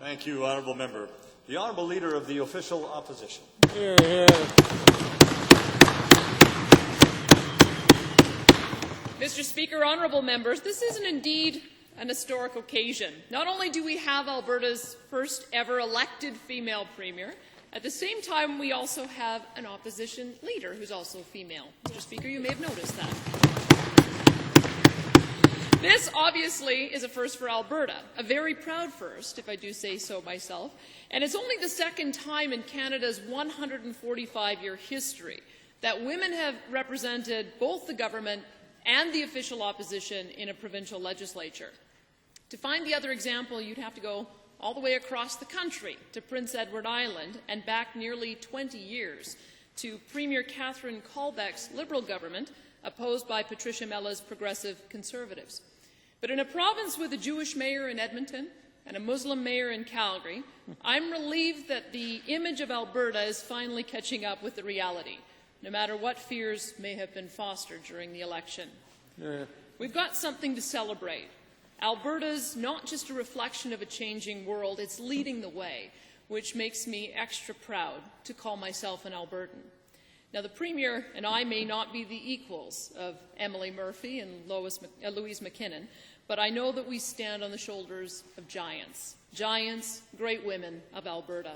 Thank you, Honourable Member. The Honourable Leader of the Official Opposition. Here, here. Mr. Speaker, honourable members, this is indeed an historic occasion. Not only do we have Alberta's first ever elected female premier, at the same time we also have an opposition leader who's also female. Mr. Speaker, you may have noticed that. This obviously is a first for Alberta, a very proud first, if I do say so myself, and it's only the second time in Canada's 145-year history that women have represented both the government and the official opposition in a provincial legislature. To find the other example, you'd have to go all the way across the country to Prince Edward Island and back nearly 20 years to Premier Catherine Colbeck's Liberal government, opposed by Patricia Mella's Progressive Conservatives. But in a province with a Jewish mayor in Edmonton and a Muslim mayor in Calgary, I'm relieved that the image of Alberta is finally catching up with the reality, no matter what fears may have been fostered during the election. We've got something to celebrate. Alberta's not just a reflection of a changing world, it's leading the way, which makes me extra proud to call myself an Albertan. Now, the Premier and I may not be the equals of Emily Murphy and Louise McKinnon, but I know that we stand on the shoulders of giants, great women of Alberta.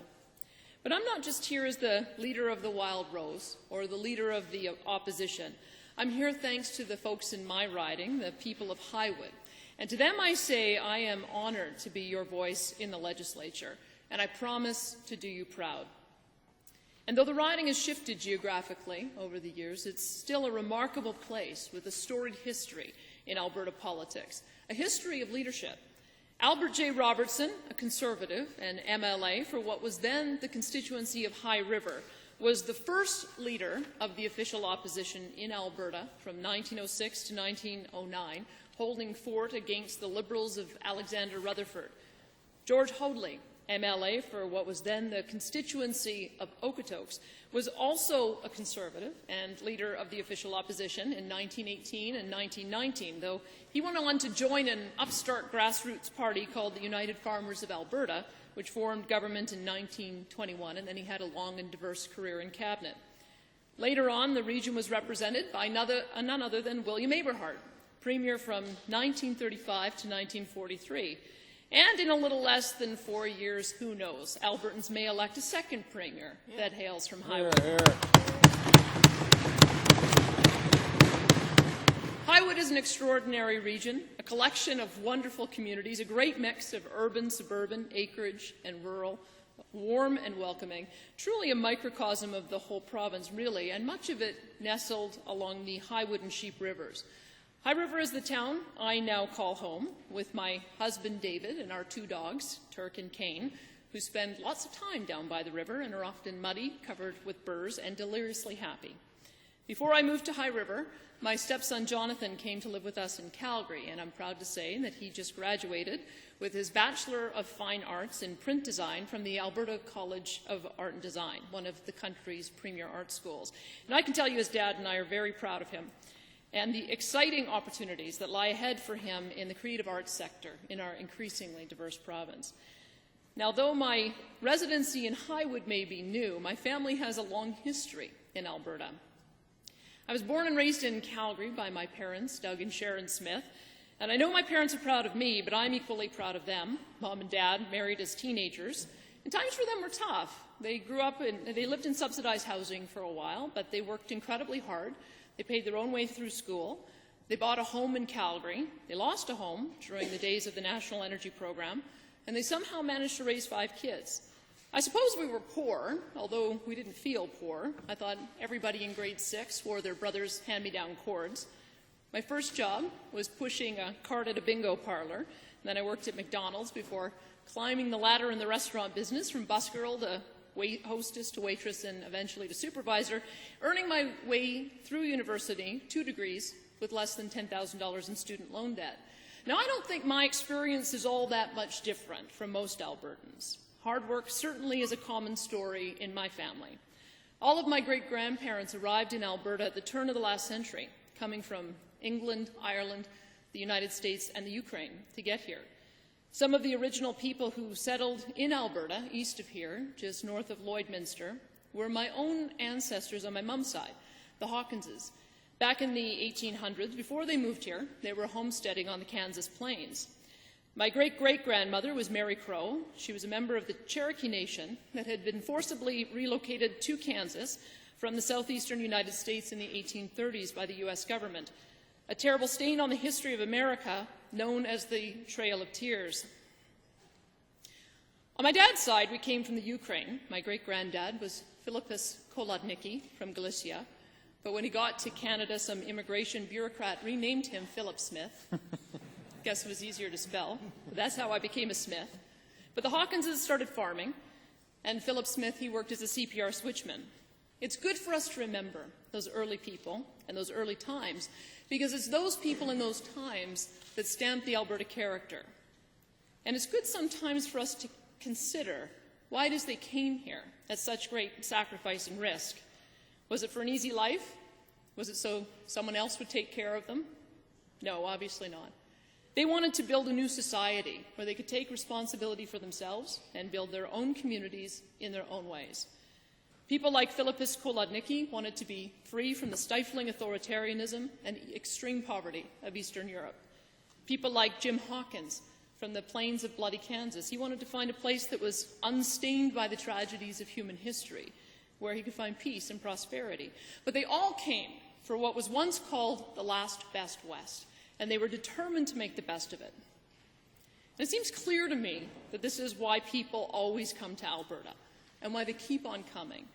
But I'm not just here as the leader of the Wild Rose or the leader of the opposition. I'm here thanks to the folks in my riding, the people of Highwood. And to them I say I am honoured to be your voice in the legislature, and I promise to do you proud. And though the riding has shifted geographically over the years, it's still a remarkable place with a storied history in Alberta politics, a history of leadership. Albert J. Robertson, a Conservative and MLA for what was then the constituency of High River, was the first leader of the official opposition in Alberta from 1906 to 1909, holding fort against the Liberals of Alexander Rutherford. George Hoadley, MLA for what was then the constituency of Okotoks, was also a Conservative and leader of the official opposition in 1918 and 1919, though he went on to join an upstart grassroots party called the United Farmers of Alberta, which formed government in 1921, and then he had a long and diverse career in cabinet. Later on, the region was represented by none other than William Aberhart, Premier from 1935 to 1943. And in a little less than 4 years, who knows, Albertans may elect a second Premier that hails from Highwood. Highwood is an extraordinary region, a collection of wonderful communities, a great mix of urban, suburban, acreage, and rural, warm and welcoming, truly a microcosm of the whole province, really, and much of it nestled along the Highwood and Sheep Rivers. High River is the town I now call home, with my husband David and our two dogs, Turk and Kane, who spend lots of time down by the river and are often muddy, covered with burrs, and deliriously happy. Before I moved to High River, my stepson Jonathan came to live with us in Calgary, and I'm proud to say that he just graduated with his Bachelor of Fine Arts in Print Design from the Alberta College of Art and Design, one of the country's premier art schools. And I can tell you his dad and I are very proud of him and the exciting opportunities that lie ahead for him in the creative arts sector in our increasingly diverse province. Now, though my residency in Highwood may be new, my family has a long history in Alberta. I was born and raised in Calgary by my parents, Doug and Sharon Smith, and I know my parents are proud of me, but I'm equally proud of them. Mom and Dad married as teenagers, and times for them were tough. They lived in subsidized housing for a while, but they worked incredibly hard. They paid their own way through school. They bought a home in Calgary. They lost a home during the days of the National Energy Program, and they somehow managed to raise 5 kids. I suppose we were poor, although we didn't feel poor. I thought everybody in grade 6 wore their brother's hand-me-down cords. My first job was pushing a cart at a bingo parlor, and then I worked at McDonald's before climbing the ladder in the restaurant business from busgirl to hostess to waitress and eventually to supervisor, earning my way through university, 2 degrees, with less than $10,000 in student loan debt. Now, I don't think my experience is all that much different from most Albertans. Hard work certainly is a common story in my family. All of my great-grandparents arrived in Alberta at the turn of the last century, coming from England, Ireland, the United States, and the Ukraine to get here. Some of the original people who settled in Alberta, east of here, just north of Lloydminster, were my own ancestors on my mom's side, the Hawkinses. Back in the 1800s, before they moved here, they were homesteading on the Kansas plains. My great-great-grandmother was Mary Crow. She was a member of the Cherokee Nation that had been forcibly relocated to Kansas from the southeastern United States in the 1830s by the U.S. government, a terrible stain on the history of America known as the Trail of Tears. On my dad's side, we came from the Ukraine. My great-granddad was Philippus Kolodnicki from Galicia, but when he got to Canada, some immigration bureaucrat renamed him Philip Smith. Guess it was easier to spell. But that's how I became a Smith. But the Hawkinses started farming, and Philip Smith, he worked as a CPR switchman. It's good for us to remember those early people and those early times, because it's those people in those times that stamp the Alberta character. And it's good sometimes for us to consider why it is they came here at such great sacrifice and risk. Was it for an easy life? Was it so someone else would take care of them? No, obviously not. They wanted to build a new society where they could take responsibility for themselves and build their own communities in their own ways. People like Philippus Kolodnicki wanted to be free from the stifling authoritarianism and extreme poverty of Eastern Europe. People like Jim Hawkins from the plains of bloody Kansas, he wanted to find a place that was unstained by the tragedies of human history, where he could find peace and prosperity. But they all came for what was once called the last best West, and they were determined to make the best of it. And it seems clear to me that this is why people always come to Alberta, and why they keep on coming,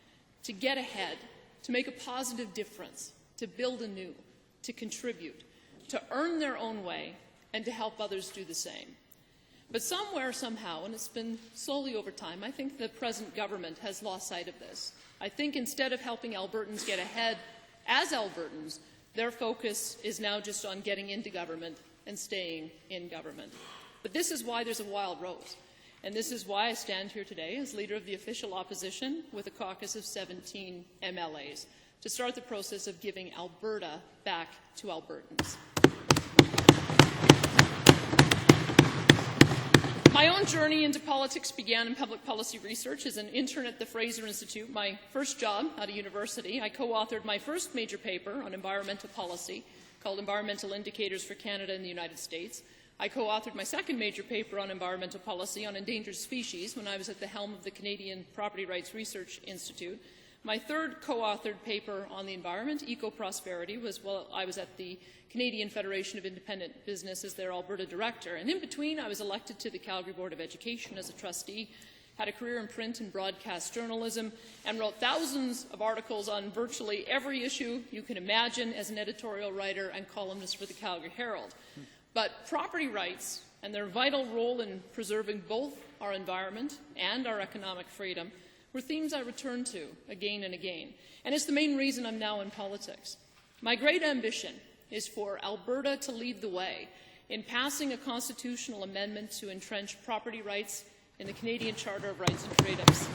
to get ahead, to make a positive difference, to build anew, to contribute, to earn their own way, and to help others do the same. But somewhere, somehow, and it's been slowly over time, I think the present government has lost sight of this. I think instead of helping Albertans get ahead as Albertans, their focus is now just on getting into government and staying in government. But this is why there's a wild rose. And this is why I stand here today as leader of the official opposition with a caucus of 17 MLAs to start the process of giving Alberta back to Albertans. My own journey into politics began in public policy research as an intern at the Fraser Institute. My first job at a university, I co-authored my first major paper on environmental policy called Environmental Indicators for Canada and the United States. I co-authored my second major paper on environmental policy on endangered species when I was at the helm of the Canadian Property Rights Research Institute. My third co-authored paper on the environment, eco-prosperity, was while I was at the Canadian Federation of Independent Business as their Alberta director. And in between, I was elected to the Calgary Board of Education as a trustee, had a career in print and broadcast journalism, and wrote thousands of articles on virtually every issue you can imagine as an editorial writer and columnist for the Calgary Herald. But property rights and their vital role in preserving both our environment and our economic freedom were themes I returned to again and again. And it's the main reason I'm now in politics. My great ambition is for Alberta to lead the way in passing a constitutional amendment to entrench property rights in the Canadian Charter of Rights and Freedoms.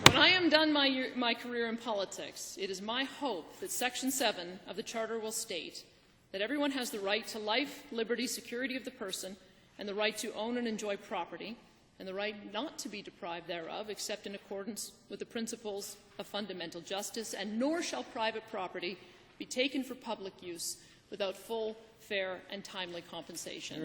When I am done my career in politics, it is my hope that Section 7 of the Charter will state that everyone has the right to life, liberty, security of the person, and the right to own and enjoy property, and the right not to be deprived thereof, except in accordance with the principles of fundamental justice, and nor shall private property be taken for public use without full, fair, and timely compensation.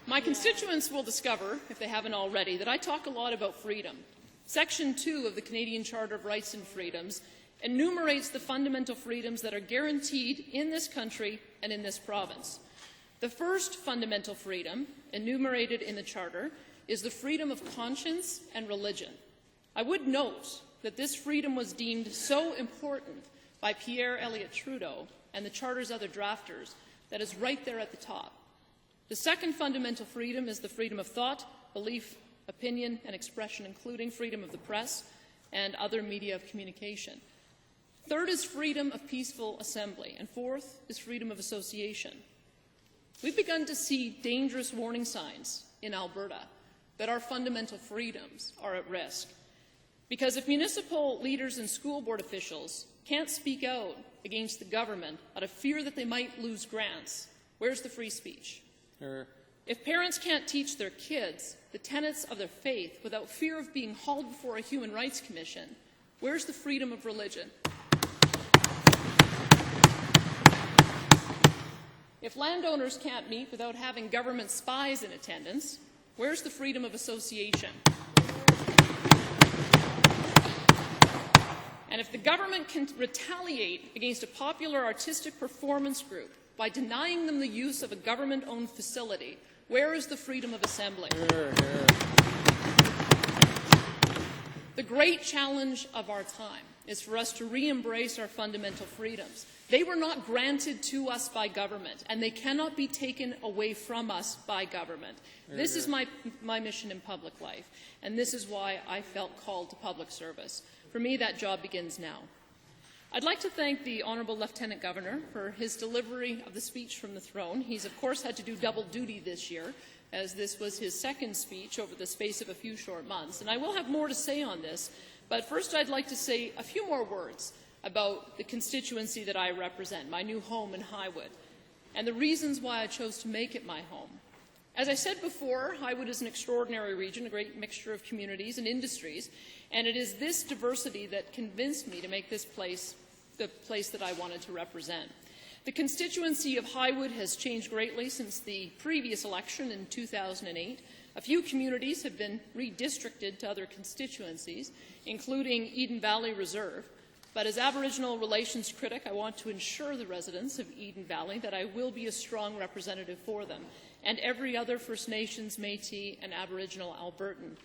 My constituents will discover, if they haven't already, that I talk a lot about freedom. Section 2 of the Canadian Charter of Rights and Freedoms enumerates the fundamental freedoms that are guaranteed in this country and in this province. The first fundamental freedom, enumerated in the Charter, is the freedom of conscience and religion. I would note that this freedom was deemed so important by Pierre Elliott Trudeau and the Charter's other drafters that it's right there at the top. The second fundamental freedom is the freedom of thought, belief, opinion, and expression, including freedom of the press and other media of communication. Third is freedom of peaceful assembly, and fourth is freedom of association. We've begun to see dangerous warning signs in Alberta that our fundamental freedoms are at risk. Because if municipal leaders and school board officials can't speak out against the government out of fear that they might lose grants, where's the free speech? If parents can't teach their kids the tenets of their faith without fear of being hauled before a Human Rights Commission, where's the freedom of religion? If landowners can't meet without having government spies in attendance, where's the freedom of association? And if the government can retaliate against a popular artistic performance group by denying them the use of a government-owned facility, where is the freedom of assembly? The great challenge of our time is for us to re-embrace our fundamental freedoms. They were not granted to us by government, and they cannot be taken away from us by government. This is my mission in public life, and this is why I felt called to public service. For me, that job begins now. I'd like to thank the Honourable Lieutenant Governor for his delivery of the speech from the throne. He's, of course, had to do double duty this year, as this was his second speech over the space of a few short months. And I will have more to say on this, but first I'd like to say a few more words about the constituency that I represent, my new home in Highwood, and the reasons why I chose to make it my home. As I said before, Highwood is an extraordinary region, a great mixture of communities and industries, and it is this diversity that convinced me to make this place the place that I wanted to represent. The constituency of Highwood has changed greatly since the previous election in 2008. A few communities have been redistricted to other constituencies, including Eden Valley Reserve. But as Aboriginal relations critic, I want to assure the residents of Eden Valley that I will be a strong representative for them, and every other First Nations, Métis, and Aboriginal Albertan.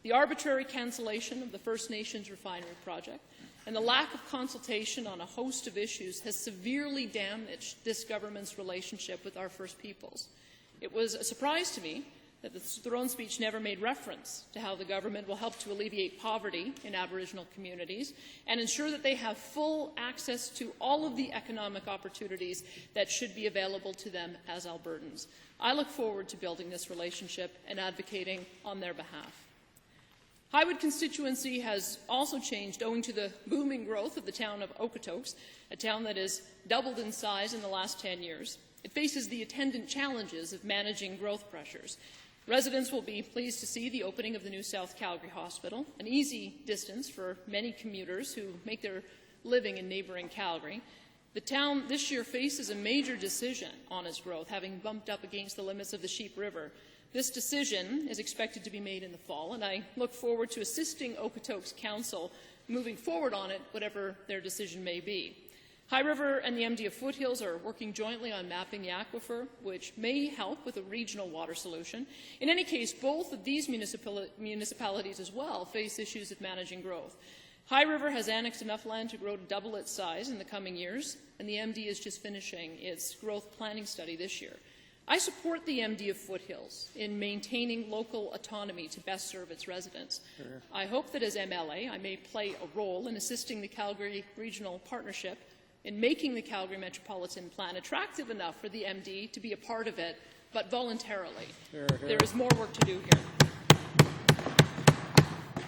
The arbitrary cancellation of the First Nations refinery project and the lack of consultation on a host of issues has severely damaged this government's relationship with our First Peoples. It was a surprise to me that the throne speech never made reference to how the government will help to alleviate poverty in Aboriginal communities and ensure that they have full access to all of the economic opportunities that should be available to them as Albertans. I look forward to building this relationship and advocating on their behalf. Highwood constituency has also changed owing to the booming growth of the town of Okotoks, a town that has doubled in size in the last 10 years. It faces the attendant challenges of managing growth pressures. Residents will be pleased to see the opening of the new South Calgary Hospital, an easy distance for many commuters who make their living in neighbouring Calgary. The town this year faces a major decision on its growth, having bumped up against the limits of the Sheep River. This decision is expected to be made in the fall, and I look forward to assisting Okotoks Council moving forward on it, whatever their decision may be. High River and the MD of Foothills are working jointly on mapping the aquifer, which may help with a regional water solution. In any case, both of these municipalities as well face issues of managing growth. High River has annexed enough land to grow to double its size in the coming years, and the MD is just finishing its growth planning study this year. I support the MD of Foothills in maintaining local autonomy to best serve its residents. I hope that as MLA I may play a role in assisting the Calgary Regional Partnership in making the Calgary Metropolitan Plan attractive enough for the MD to be a part of it, but voluntarily. There is more work to do here.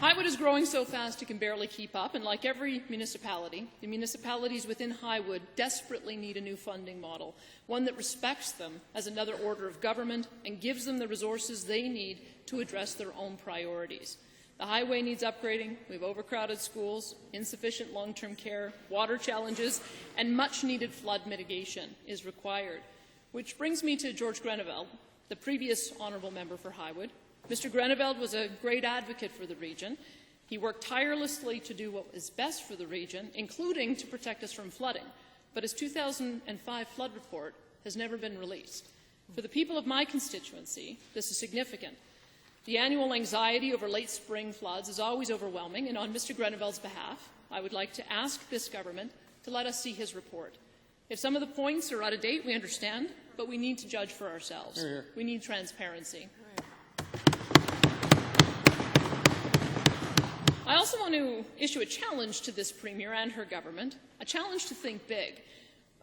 Highwood is growing so fast it can barely keep up, and like every municipality, the municipalities within Highwood desperately need a new funding model, one that respects them as another order of government and gives them the resources they need to address their own priorities. The highway needs upgrading, we have overcrowded schools, insufficient long-term care, water challenges, and much-needed flood mitigation is required. Which brings me to George Greneveld, the previous honourable member for Highwood. Mr. Greneveld was a great advocate for the region. He worked tirelessly to do what was best for the region, including to protect us from flooding. But his 2005 flood report has never been released. For the people of my constituency, this is significant. The annual anxiety over late spring floods is always overwhelming, and on Mr. Greneveld's behalf, I would like to ask this government to let us see his report. If some of the points are out of date, we understand, but we need to judge for ourselves. We need transparency. I also want to issue a challenge to this Premier and her government, a challenge to think big.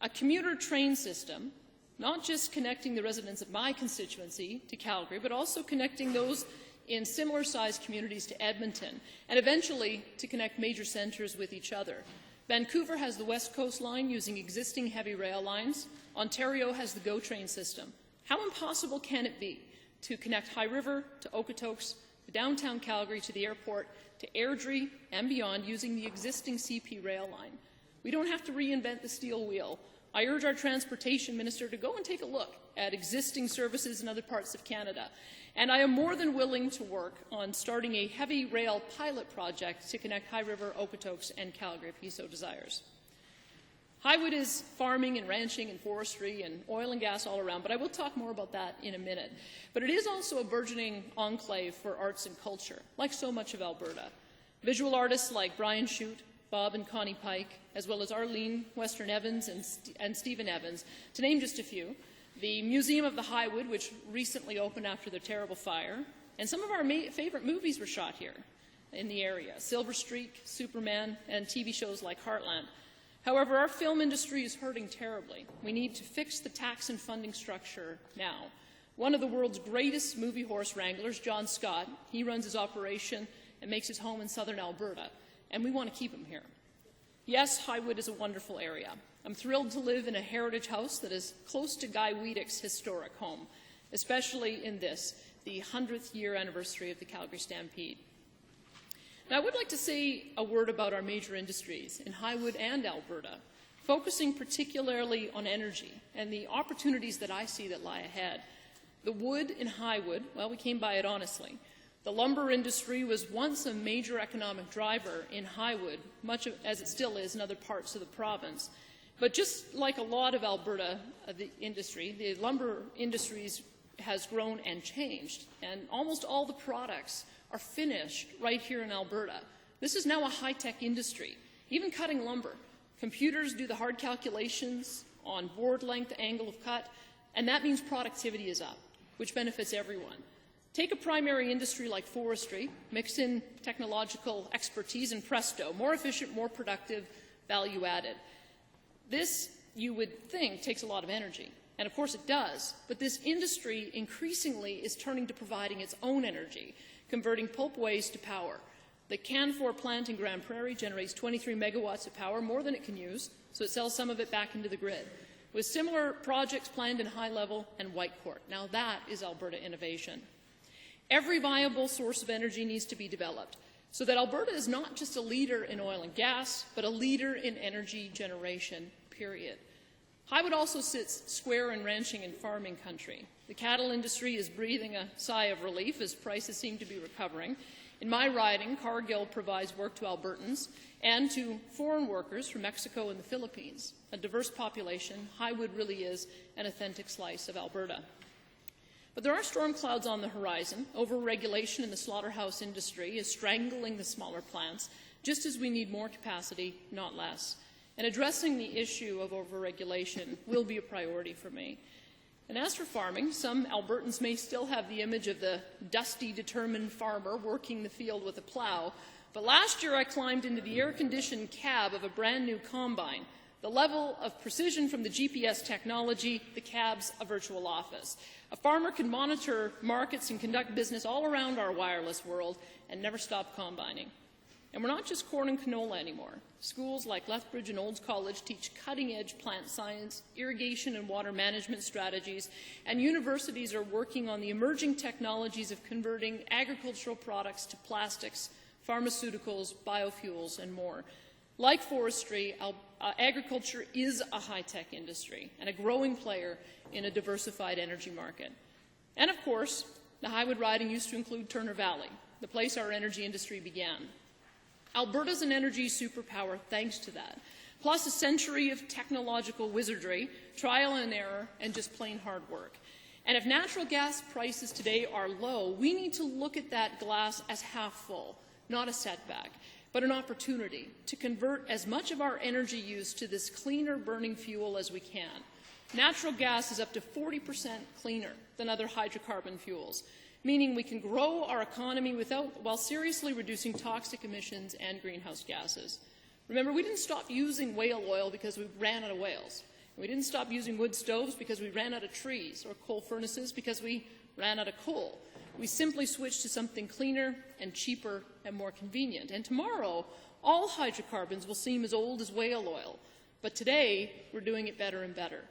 A commuter train system, not just connecting the residents of my constituency to Calgary, but also connecting those in similar-sized communities to Edmonton, and eventually to connect major centres with each other. Vancouver has the West Coast line using existing heavy rail lines. Ontario has the GO train system. How impossible can it be to connect High River to Okotoks, to downtown Calgary, to the airport, to Airdrie and beyond using the existing CP rail line? We don't have to reinvent the steel wheel. I urge our transportation minister to go and take a look at existing services in other parts of Canada. And I am more than willing to work on starting a heavy rail pilot project to connect High River, Okotoks, and Calgary if he so desires. Highwood is farming and ranching and forestry and oil and gas all around, but I will talk more about that in a minute. But it is also a burgeoning enclave for arts and culture, like so much of Alberta. Visual artists like Brian Shute, Bob and Connie Pike, as well as Arlene Western Evans and Stephen Evans, to name just a few. The Museum of the Highwood, which recently opened after the terrible fire, and some of our favorite movies were shot here in the area, Silver Streak, Superman, and TV shows like Heartland. However, our film industry is hurting terribly. We need to fix the tax and funding structure now. One of the world's greatest movie horse wranglers, John Scott, he runs his operation and makes his home in southern Alberta, and we want to keep him here. Yes, Highwood is a wonderful area. I'm thrilled to live in a heritage house that is close to Guy Wiedeck's historic home, especially in this, the 100th year anniversary of the Calgary Stampede. Now, I would like to say a word about our major industries in Highwood and Alberta, focusing particularly on energy and the opportunities that I see that lie ahead. The wood in Highwood, well, we came by it honestly. The lumber industry was once a major economic driver in Highwood, much as it still is in other parts of the province. But just like a lot of Alberta, the industry, the lumber industries has grown and changed, and almost all the products are finished right here in Alberta. This is now a high-tech industry, even cutting lumber. Computers do the hard calculations on board length, angle of cut, and that means productivity is up, which benefits everyone. Take a primary industry like forestry, mix in technological expertise, and presto, more efficient, more productive, value added. This, you would think, takes a lot of energy. And of course it does, but this industry increasingly is turning to providing its own energy, converting pulp waste to power. The Canfor plant in Grand Prairie generates 23 megawatts of power, more than it can use, so it sells some of it back into the grid. With similar projects planned in High Level and Whitecourt. Now that is Alberta innovation. Every viable source of energy needs to be developed so that Alberta is not just a leader in oil and gas, but a leader in energy generation, period. Highwood also sits square in ranching and farming country. The cattle industry is breathing a sigh of relief as prices seem to be recovering. In my riding, Cargill provides work to Albertans and to foreign workers from Mexico and the Philippines. A diverse population, Highwood really is an authentic slice of Alberta. But there are storm clouds on the horizon. Over-regulation in the slaughterhouse industry is strangling the smaller plants, just as we need more capacity, not less. And addressing the issue of over-regulation will be a priority for me. And as for farming, some Albertans may still have the image of the dusty, determined farmer working the field with a plow. But last year I climbed into the air-conditioned cab of a brand-new combine. The level of precision from the GPS technology, the cab's a virtual office. A farmer can monitor markets and conduct business all around our wireless world and never stop combining. And we're not just corn and canola anymore. Schools like Lethbridge and Olds College teach cutting-edge plant science, irrigation and water management strategies, and universities are working on the emerging technologies of converting agricultural products to plastics, pharmaceuticals, biofuels, and more. Like forestry, agriculture is a high-tech industry and a growing player in a diversified energy market. And of course, the Highwood riding used to include Turner Valley, the place our energy industry began. Alberta's an energy superpower thanks to that, plus a century of technological wizardry, trial and error, and just plain hard work. And if natural gas prices today are low, we need to look at that glass as half full, not a setback, but an opportunity to convert as much of our energy use to this cleaner burning fuel as we can. Natural gas is up to 40% cleaner than other hydrocarbon fuels, meaning we can grow our economy while seriously reducing toxic emissions and greenhouse gases. Remember, we didn't stop using whale oil because we ran out of whales. We didn't stop using wood stoves because we ran out of trees, or coal furnaces because we ran out of coal. We simply switched to something cleaner and cheaper and more convenient. And tomorrow, All hydrocarbons will seem as old as whale oil, but today we're doing it better and better.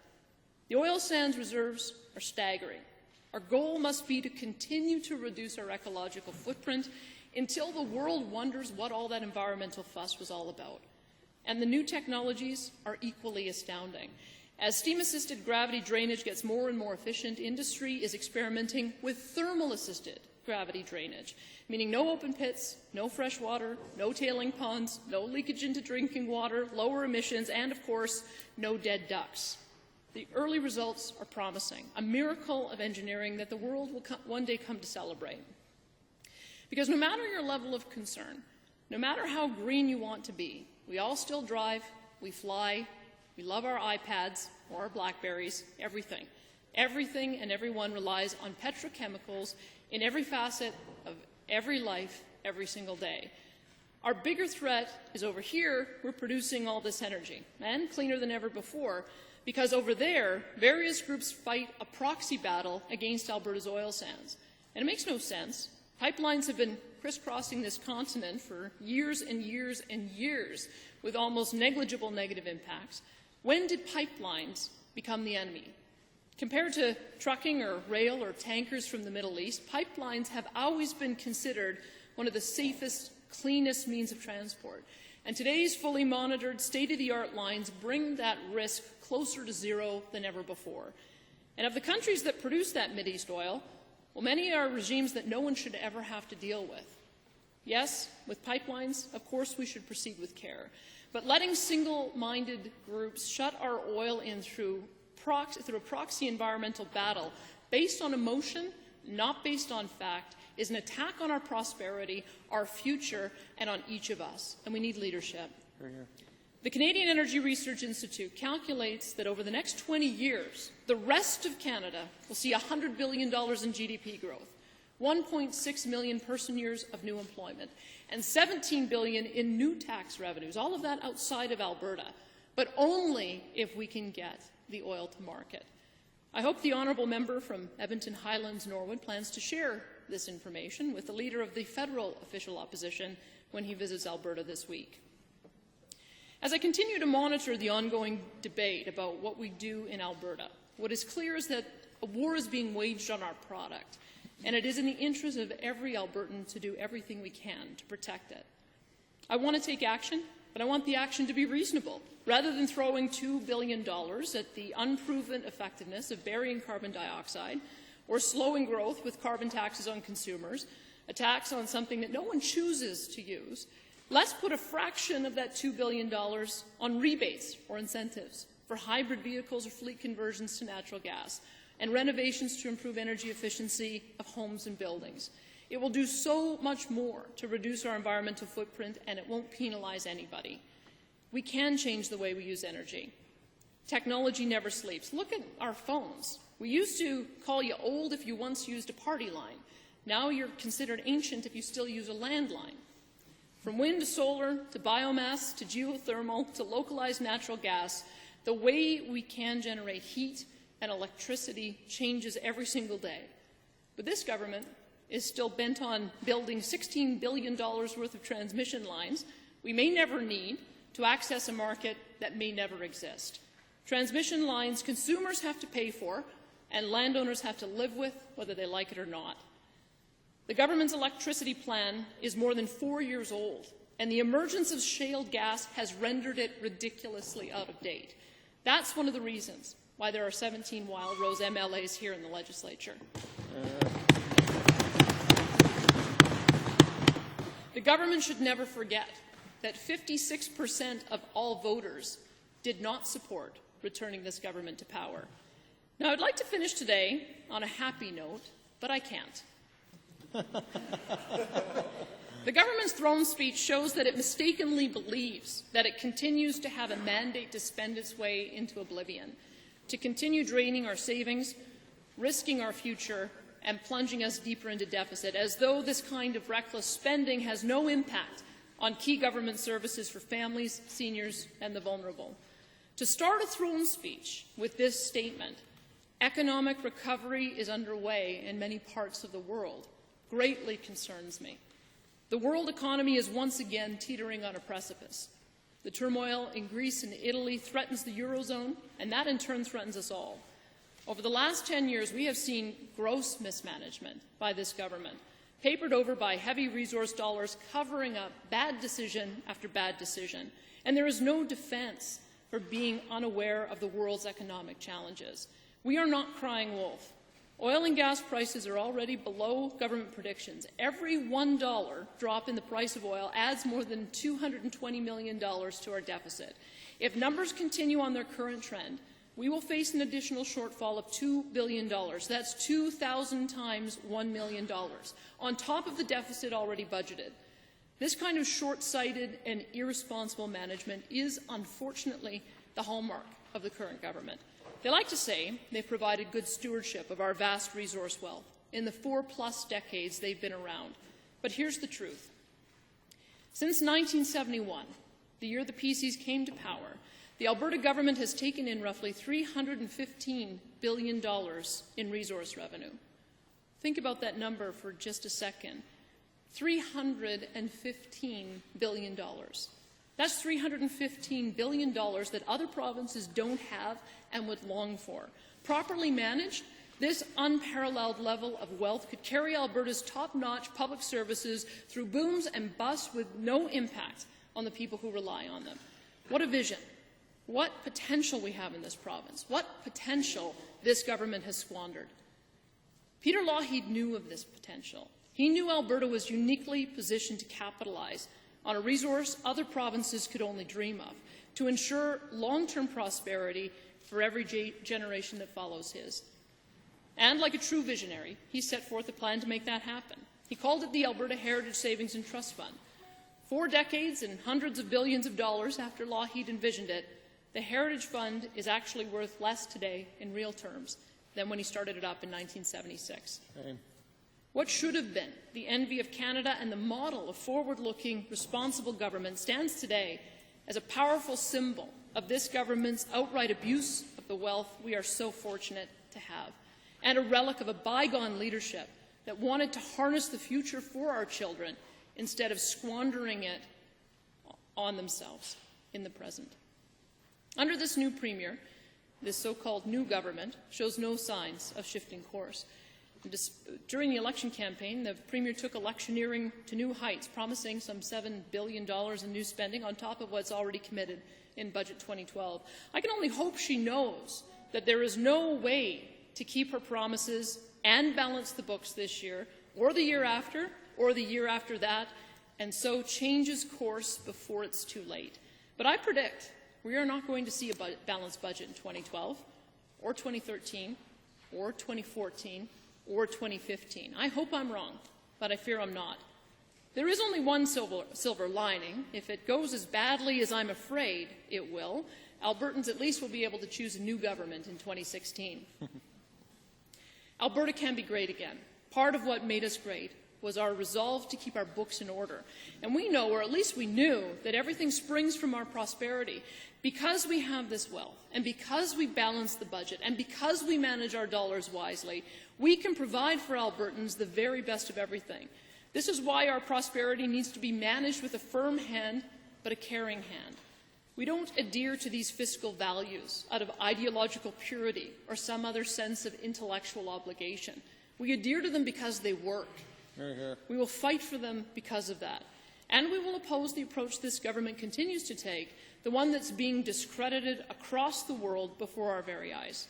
The oil sands reserves are staggering. Our goal must be to continue to reduce our ecological footprint until the world wonders what all that environmental fuss was all about. And the new technologies are equally astounding. As steam-assisted gravity drainage gets more and more efficient, industry is experimenting with thermal-assisted gravity drainage, meaning no open pits, no fresh water, no tailing ponds, no leakage into drinking water, lower emissions, and, of course, no dead ducks. The early results are promising, a miracle of engineering that the world will one day come to celebrate. Because no matter your level of concern, no matter how green you want to be, we all still drive, we fly, we love our iPads or our Blackberries, everything. Everything and everyone relies on petrochemicals in every facet of every life, every single day. Our bigger threat is over here, we're producing all this energy, and cleaner than ever before, because over there, various groups fight a proxy battle against Alberta's oil sands. And it makes no sense. Pipelines have been crisscrossing this continent for years and years and years with almost negligible negative impacts. When did pipelines become the enemy? Compared to trucking or rail or tankers from the Middle East, pipelines have always been considered one of the safest, cleanest means of transport. And today's fully monitored, state-of-the-art lines bring that risk closer to zero than ever before. And of the countries that produce that Mideast oil, well, many are regimes that no one should ever have to deal with. Yes, with pipelines, of course we should proceed with care. But letting single-minded groups shut our oil in through a proxy environmental battle based on emotion, not based on fact, is an attack on our prosperity, our future, and on each of us. And we need leadership. The Canadian Energy Research Institute calculates that over the next 20 years, the rest of Canada will see $100 billion in GDP growth, 1.6 million person-years of new employment, and $17 billion in new tax revenues, all of that outside of Alberta, but only if we can get the oil to market. I hope the honourable member from Edmonton Highlands, Norwood, plans to share this information with the leader of the federal official opposition when he visits Alberta this week. As I continue to monitor the ongoing debate about what we do in Alberta, what is clear is that a war is being waged on our product, and it is in the interest of every Albertan to do everything we can to protect it. I want to take action, but I want the action to be reasonable. Rather than throwing $2 billion at the unproven effectiveness of burying carbon dioxide or slowing growth with carbon taxes on consumers, a tax on something that no one chooses to use, let's put a fraction of that $2 billion on rebates or incentives for hybrid vehicles or fleet conversions to natural gas and renovations to improve energy efficiency of homes and buildings. It will do so much more to reduce our environmental footprint, and it won't penalize anybody. We can change the way we use energy. Technology never sleeps. Look at our phones. We used to call you old if you once used a party line. Now you're considered ancient if you still use a landline. From wind to solar, to biomass, to geothermal, to localized natural gas, the way we can generate heat and electricity changes every single day. But this government is still bent on building $16 billion worth of transmission lines we may never need to access a market that may never exist. Transmission lines consumers have to pay for and landowners have to live with, whether they like it or not. The government's electricity plan is more than 4 years old, and the emergence of shale gas has rendered it ridiculously out of date. That's one of the reasons why there are 17 Wild Rose MLAs here in the legislature. The government should never forget that 56% of all voters did not support returning this government to power. Now, I'd like to finish today on a happy note, but I can't. The government's throne speech shows that it mistakenly believes that it continues to have a mandate to spend its way into oblivion, to continue draining our savings, risking our future, and plunging us deeper into deficit, as though this kind of reckless spending has no impact on key government services for families, seniors, and the vulnerable. To start a throne speech with this statement, economic recovery is underway in many parts of the world, greatly concerns me. The world economy is once again teetering on a precipice. The turmoil in Greece and Italy threatens the Eurozone, and that in turn threatens us all. Over the last 10 years, we have seen gross mismanagement by this government, papered over by heavy resource dollars covering up bad decision after bad decision. And there is no defense for being unaware of the world's economic challenges. We are not crying wolf. Oil and gas prices are already below government predictions. Every $1 drop in the price of oil adds more than $220 million to our deficit. If numbers continue on their current trend, we will face an additional shortfall of $2 billion. That's 2,000 times $1 million, on top of the deficit already budgeted. This kind of short-sighted and irresponsible management is, unfortunately, the hallmark of the current government. They like to say they've provided good stewardship of our vast resource wealth in the 4+ decades they've been around. But here's the truth. Since 1971, the year the PCs came to power, the Alberta government has taken in roughly $315 billion in resource revenue. Think about that number for just a second. $315 billion. That's $315 billion that other provinces don't have and would long for. Properly managed, this unparalleled level of wealth could carry Alberta's top-notch public services through booms and busts with no impact on the people who rely on them. What a vision. What potential we have in this province. What potential this government has squandered. Peter Lougheed knew of this potential. He knew Alberta was uniquely positioned to capitalize on a resource other provinces could only dream of, to ensure long-term prosperity for every generation that follows his. And like a true visionary, he set forth a plan to make that happen. He called it the Alberta Heritage Savings and Trust Fund. 4 decades and hundreds of billions of dollars after Lougheed envisioned it, the Heritage Fund is actually worth less today in real terms than when he started it up in 1976. Okay. What should have been the envy of Canada and the model of forward-looking, responsible government stands today as a powerful symbol of this government's outright abuse of the wealth we are so fortunate to have, and a relic of a bygone leadership that wanted to harness the future for our children instead of squandering it on themselves in the present. Under this new Premier, this so-called new government shows no signs of shifting course. During the election campaign, the Premier took electioneering to new heights, promising some $7 billion in new spending on top of what's already committed in Budget 2012. I can only hope she knows that there is no way to keep her promises and balance the books this year, or the year after, or the year after that, and so changes course before it's too late. But I predict we are not going to see a balanced budget in 2012, or 2013, or 2014, or 2015. I hope I'm wrong, but I fear I'm not. There is only one silver lining. If it goes as badly as I'm afraid it will, Albertans at least will be able to choose a new government in 2016. Alberta can be great again. Part of what made us great was our resolve to keep our books in order. And we know, or at least we knew, that everything springs from our prosperity. Because we have this wealth, and because we balance the budget, and because we manage our dollars wisely, we can provide for Albertans the very best of everything. This is why our prosperity needs to be managed with a firm hand, but a caring hand. We don't adhere to these fiscal values out of ideological purity or some other sense of intellectual obligation. We adhere to them because they work. We will fight for them because of that. And we will oppose the approach this government continues to take, the one that's being discredited across the world before our very eyes.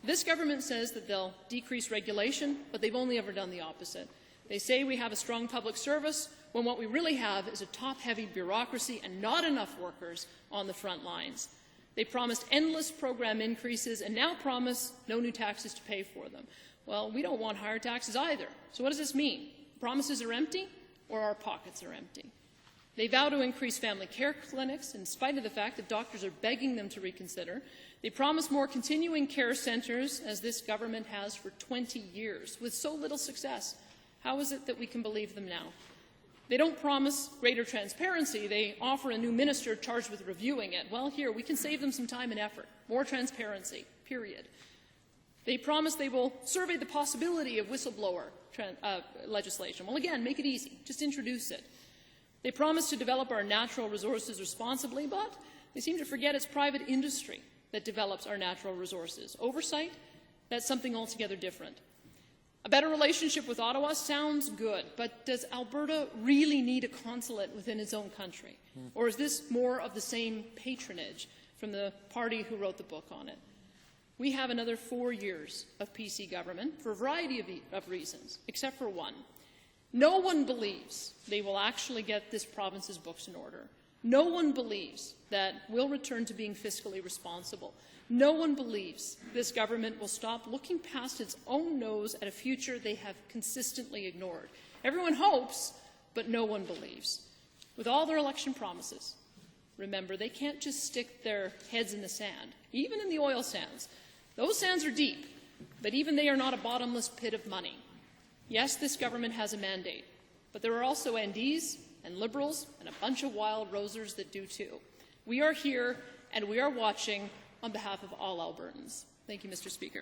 This government says that they'll decrease regulation, but they've only ever done the opposite. They say we have a strong public service, when what we really have is a top-heavy bureaucracy and not enough workers on the front lines. They promised endless program increases and now promise no new taxes to pay for them. Well, we don't want higher taxes either. So what does this mean? Promises are empty, or our pockets are empty. They vow to increase family care clinics in spite of the fact that doctors are begging them to reconsider. They promise more continuing care centres, as this government has for 20 years, with so little success. How is it that we can believe them now? They don't promise greater transparency. They offer a new minister charged with reviewing it. Well, here, we can save them some time and effort. More transparency, period. They promise they will survey the possibility of whistleblower legislation. Well, again, make it easy. Just introduce it. They promise to develop our natural resources responsibly, but they seem to forget it's private industry that develops our natural resources. Oversight, that's something altogether different. A better relationship with Ottawa sounds good, but does Alberta really need a consulate within its own country? Or is this more of the same patronage from the party who wrote the book on it? We have another 4 years of PC government for a variety of reasons, except for one. No one believes they will actually get this province's books in order. No one believes that we'll return to being fiscally responsible. No one believes this government will stop looking past its own nose at a future they have consistently ignored. Everyone hopes, but no one believes. With all their election promises, remember, they can't just stick their heads in the sand, even in the oil sands. Those sands are deep, but even they are not a bottomless pit of money. Yes, this government has a mandate, but there are also NDs and Liberals and a bunch of wild rosers that do too. We are here and we are watching on behalf of all Albertans. Thank you, Mr. Speaker.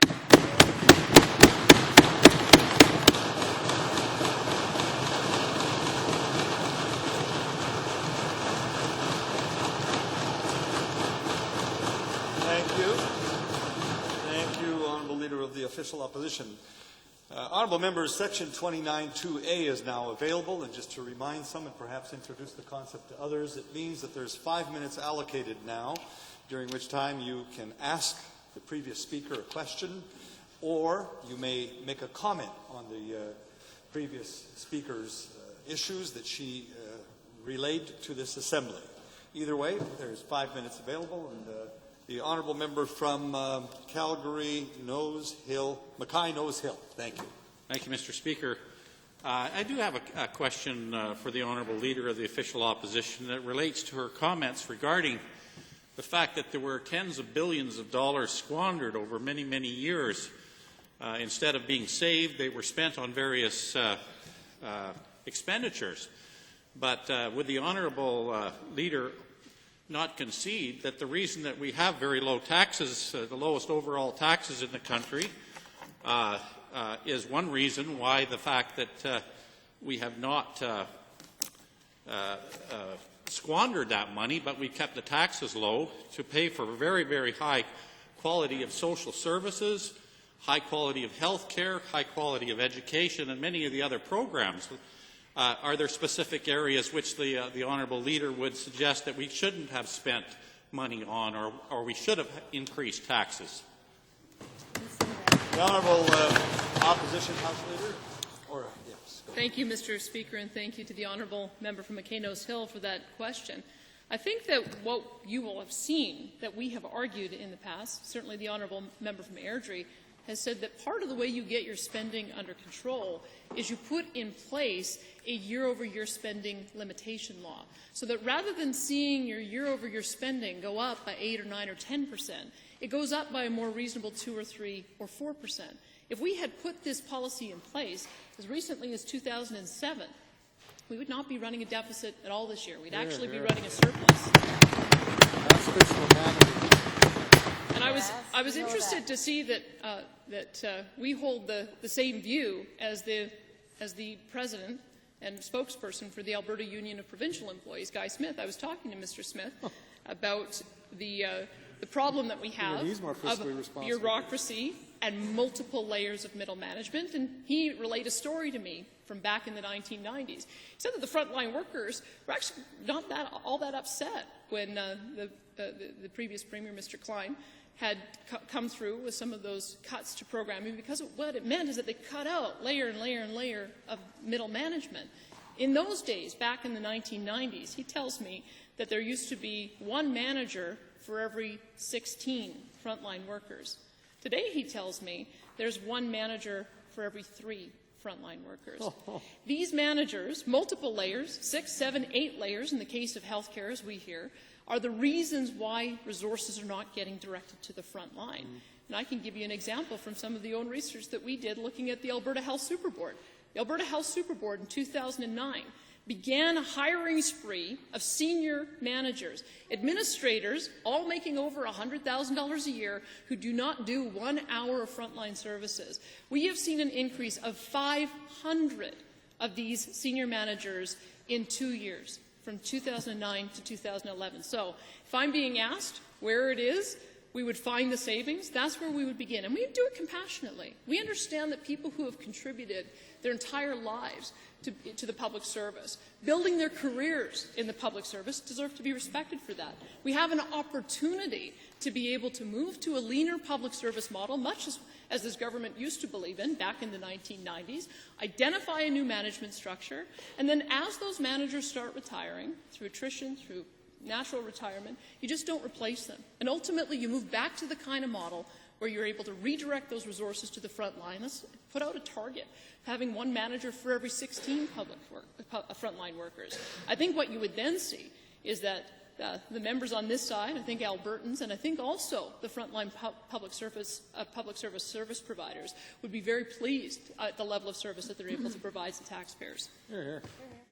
Thank you. Thank you, Honourable Leader of the Official Opposition. Honourable members, Section 29(2)A is now available, and just to remind some and perhaps introduce the concept to others, it means that there's 5 minutes allocated now, during which time you can ask the previous speaker a question, or you may make a comment on the previous speaker's issues that she relayed to this Assembly. Either way, there's 5 minutes available, and the honourable member from Calgary, Mackay Nose Hill. Thank you. Thank you, Mr. Speaker. I do have a question for the honourable leader of the official opposition that relates to her comments regarding the fact that there were tens of billions of dollars squandered over many, many years. Instead of being saved, they were spent on various expenditures. But would the honourable leader not concede that the reason that we have very low taxes, the lowest overall taxes in the country, is one reason why the fact that we have not squandered that money, but we kept the taxes low to pay for very, very high quality of social services, high quality of health care, high quality of education, and many of the other programs. Are there specific areas which the honourable leader would suggest that we shouldn't have spent money on, or we should have increased taxes? The honourable opposition House Leader. Yes, thank you, Mr. Speaker, and thank you to the honourable member from Mackay Nose Hill for that question. I think that what you will have seen that we have argued in the past, certainly the honourable member from Airdrie, has said that part of the way you get your spending under control is you put in place a year-over-year spending limitation law, so that rather than seeing your year-over-year spending go up by 8 or 9 or 10%, it goes up by a more reasonable 2 or 3 or 4%. If we had put this policy in place as recently as 2007, we would not be running a deficit at all this year. We'd actually be running a surplus. That's fiscal humanity. And I was interested to see that we hold the same view as the president and spokesperson for the Alberta Union of Provincial Employees, Guy Smith. I was talking to Mr. Smith about the problem that we have of bureaucracy and multiple layers of middle management, and he relayed a story to me from back in the 1990s. He said that the frontline workers were actually not all that upset when the previous Premier, Mr. Klein, had come through with some of those cuts to programming, because what it meant is that they cut out layer and layer and layer of middle management. In those days, back in the 1990s, he tells me that there used to be one manager for every 16 frontline workers. Today, he tells me, there's one manager for every 3 frontline workers. These managers, multiple layers, 6, 7, 8 layers in the case of healthcare, as we hear, are the reasons why resources are not getting directed to the front line. And I can give you an example from some of the own research that we did looking at the Alberta Health Super Board. The Alberta Health Super Board in 2009 began a hiring spree of senior managers, administrators, all making over $100,000 a year, who do not do 1 hour of frontline services. We have seen an increase of 500 of these senior managers in 2 years, from 2009 to 2011. So if I'm being asked where it is we would find the savings, that's where we would begin. And we do it compassionately. We understand that people who have contributed their entire lives to the public service, building their careers in the public service, deserve to be respected for that. We have an opportunity to be able to move to a leaner public service model, much as this government used to believe in back in the 1990s, identify a new management structure, and then as those managers start retiring, through attrition, through natural retirement, you just don't replace them. And ultimately, you move back to the kind of model where you're able to redirect those resources to the front line. Let's put out a target, having 1 manager for every 16 frontline workers. I think what you would then see is that the members on this side, I think Albertans, and I think also the frontline public service providers would be very pleased at the level of service that they're able to provide to taxpayers. Here, here.